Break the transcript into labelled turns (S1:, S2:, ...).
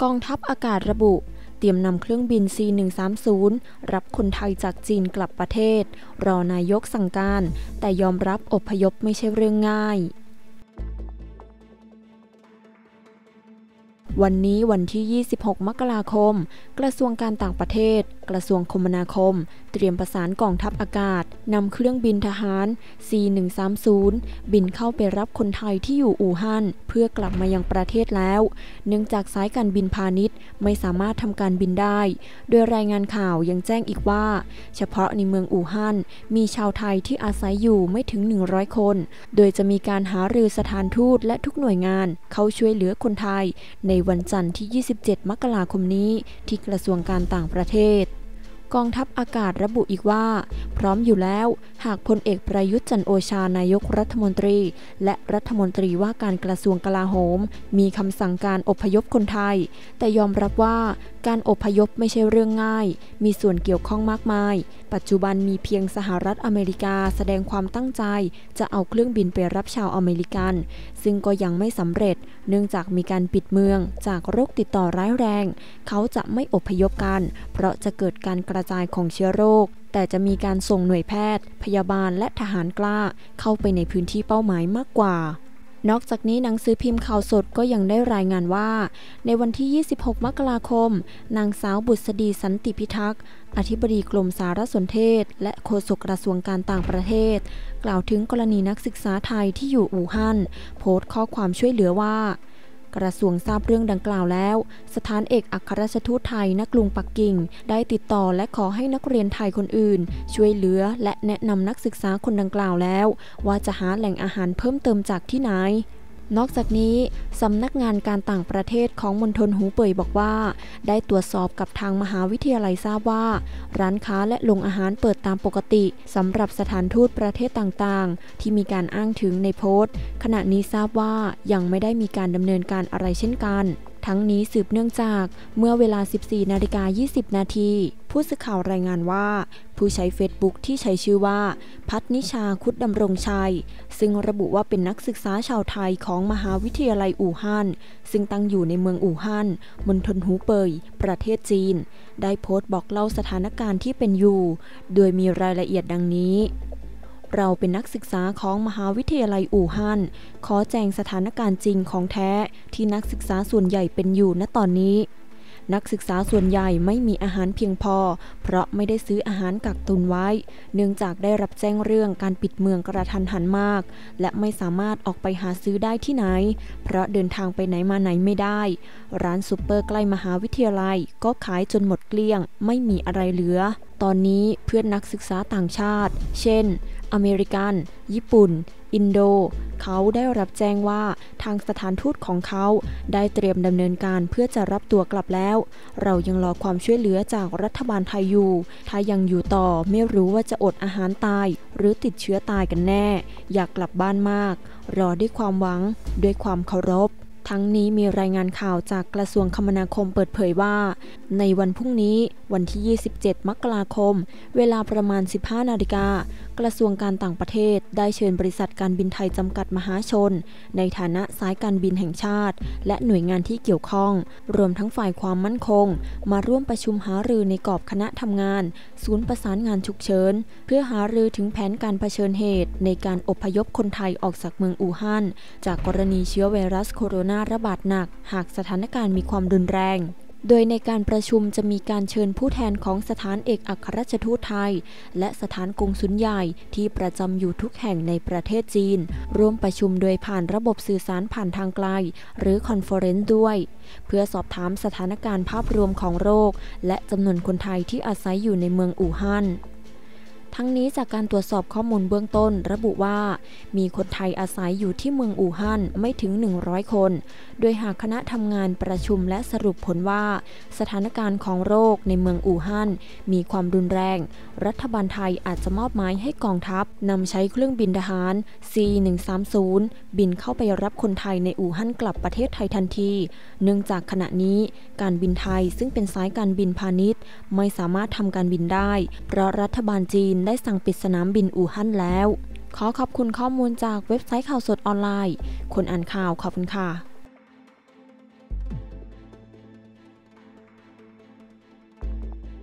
S1: กองทัพอากาศระบุเตรียมนำเครื่องบิน C130 รับคนไทยจากจีนกลับประเทศรอนายกสั่งการแต่ยอมรับอพยพไม่ใช่เรื่องง่ายวันนี้วันที่ 26 มกราคม กระทรวงการต่างประเทศ กระทรวงคมนาคม เตรียมประสานกองทัพอากาศนำเครื่องบินทหาร C130 บินเข้าไปรับคนไทยที่อยู่อู่ฮั่นเพื่อกลับมายังประเทศแล้วเนื่องจากสายการบินพาณิชย์ไม่สามารถทำการบินได้โดยรายงานข่าวยังแจ้งอีกว่าเฉพาะในเมืองอู่ฮั่นมีชาวไทยที่อาศัยอยู่ไม่ถึง 100 คนโดยจะมีการหารือสถานทูตและทุกหน่วยงานเข้าช่วยเหลือคนไทยในวันจันทร์ที่ 27 มกราคมนี้ที่กระทรวงการต่างประเทศกองทัพอากาศระบุอีกว่าพร้อมอยู่แล้วหากพลเอกประยุทธ์จันทร์โอชานายกรัฐมนตรีและรัฐมนตรีว่าการกระทรวงกลาโหมมีคำสั่งการอพยพคนไทยแต่ยอมรับว่าการอพยพไม่ใช่เรื่องง่ายมีส่วนเกี่ยวข้องมากมายปัจจุบันมีเพียงสหรัฐอเมริกาแสดงความตั้งใจจะเอาเครื่องบินไปรับชาวอเมริกันซึ่งก็ยังไม่สำเร็จเนื่องจากมีการปิดเมืองจากโรคติดต่อร้ายแรงเขาจะไม่อพยพกันเพราะจะเกิดการกระจายของเชื้อโรคแต่จะมีการส่งหน่วยแพทย์พยาบาลและทหารกล้าเข้าไปในพื้นที่เป้าหมายมากกว่านอกจากนี้หนังสือพิมพ์ข่าวสดก็ยังได้รายงานว่าในวันที่ 26 มกราคมนางสาวบุษดีสันติพิทักษ์อธิบดีกรมสารสนเทศและโฆษกกระทรวงการต่างประเทศกล่าวถึงกรณีนักศึกษาไทยที่อยู่อู่ฮั่นโพสต์ข้อความช่วยเหลือว่ากระทรวงทราบเรื่องดังกล่าวแล้วสถานเอกอัครราชทูตไทยณกรุงปักกิ่งได้ติดต่อและขอให้นักเรียนไทยคนอื่นช่วยเหลือและแนะนำนักศึกษาคนดังกล่าวแล้วว่าจะหาแหล่งอาหารเพิ่มเติมจากที่ไหนนอกจากนี้สำนักงานการต่างประเทศของมณฑลหูเป่ยบอกว่าได้ตรวจสอบกับทางมหาวิทยาลัยทราบว่าร้านค้าและโรงอาหารเปิดตามปกติสำหรับสถานทูตประเทศต่างๆที่มีการอ้างถึงในโพสต์ขณะนี้ทราบว่ายังไม่ได้มีการดำเนินการอะไรเช่นกันทั้งนี้สืบเนื่องจากเมื่อเวลา 14:20 นาทีผู้สื่อข่าวรายงานว่าผู้ใช้เฟซบุ๊กที่ใช้ชื่อว่าพัฒนิชาคุดดำรงชัยซึ่งระบุว่าเป็นนักศึกษาชาวไทยของมหาวิทยาลัยอู่ฮั่นซึ่งตั้งอยู่ในเมืองอู่ฮั่นมณฑลหูเป่ยประเทศจีนได้โพสต์บอกเล่าสถานการณ์ที่เป็นอยู่โดยมีรายละเอียดดังนี้เราเป็นนักศึกษาของมหาวิทยาลัยอู่ฮั่นขอแจ้งสถานการณ์จริงของแท้ที่นักศึกษาส่วนใหญ่เป็นอยู่ณตอนนี้นักศึกษาส่วนใหญ่ไม่มีอาหารเพียงพอเพราะไม่ได้ซื้ออาหารกักตุนไว้เนื่องจากได้รับแจ้งเรื่องการปิดเมืองกระทันหันมากและไม่สามารถออกไปหาซื้อได้ที่ไหนเพราะเดินทางไปไหนมาไหนไม่ได้ร้านซุปเปอร์ใกล้มหาวิทยาลัยก็ขายจนหมดเกลี้ยงไม่มีอะไรเหลือตอนนี้เพื่อนนักศึกษาต่างชาติเช่นอเมริกันญี่ปุ่นอินโดเขาได้รับแจ้งว่าทางสถานทูตของเขาได้เตรียมดำเนินการเพื่อจะรับตัวกลับแล้วเรายังรอความช่วยเหลือจากรัฐบาลไทยอยู่ถ้ายังอยู่ต่อไม่รู้ว่าจะอดอาหารตายหรือติดเชื้อตายกันแน่อยากกลับบ้านมากรอด้วยความหวังด้วยความเคารพทั้งนี้มีรายงานข่าวจากกระทรวงคมนาคมเปิดเผยว่าในวันพรุ่งนี้วันที่ 27 มกราคมเวลาประมาณ 15 นาฬิกากระทรวงการต่างประเทศได้เชิญบริษัทการบินไทยจำกัดมหาชนในฐานะสายการบินแห่งชาติและหน่วยงานที่เกี่ยวข้องรวมทั้งฝ่ายความมั่นคงมาร่วมประชุมหารือในกรอบคณะทำงานศูนย์ประสานงานฉุกเฉินเพื่อหารือถึงแผนการเผชิญเหตุในการอพยพคนไทยออกจากเมืองอู่ฮั่นจากกรณีเชื้อไวรัสโคโรนาระบาดหนักหากสถานการณ์มีความรุนแรงโดยในการประชุมจะมีการเชิญผู้แทนของสถานเอกอัครราชทูตไทยและสถานกงสุลใหญ่ที่ประจำอยู่ทุกแห่งในประเทศจีนร่วมประชุมโดยผ่านระบบสื่อสารผ่านทางไกลหรือคอนเฟอเรนซ์ด้วยเพื่อสอบถามสถานการณ์ภาพรวมของโรคและจำนวนคนไทยที่อาศัยอยู่ในเมืองอู่ฮั่นทั้งนี้จากการตรวจสอบข้อมูลเบื้องต้นระบุว่ามีคนไทยอาศัยอยู่ที่เมืองอู่ฮั่นไม่ถึง 100 คนโดยหากคณะทำงานประชุมและสรุปผลว่าสถานการณ์ของโรคในเมืองอู่ฮั่นมีความรุนแรงรัฐบาลไทยอาจจะมอบหมายให้กองทัพนำใช้เครื่องบินทหาร C130 บินเข้าไปรับคนไทยในอู่ฮั่นกลับประเทศไทยทันทีเนื่องจากขณะนี้การบินไทยซึ่งเป็นสายการบินพาณิชย์ไม่สามารถทำการบินได้เพราะรัฐบาลจีนได้สั่งปิดสนามบินอู่ฮั่นแล้วขอขอบคุณข้อมูลจากเว็บไซต์ข่าวสดออนไลน์คนอ่านข่าวขอบคุณค่ะ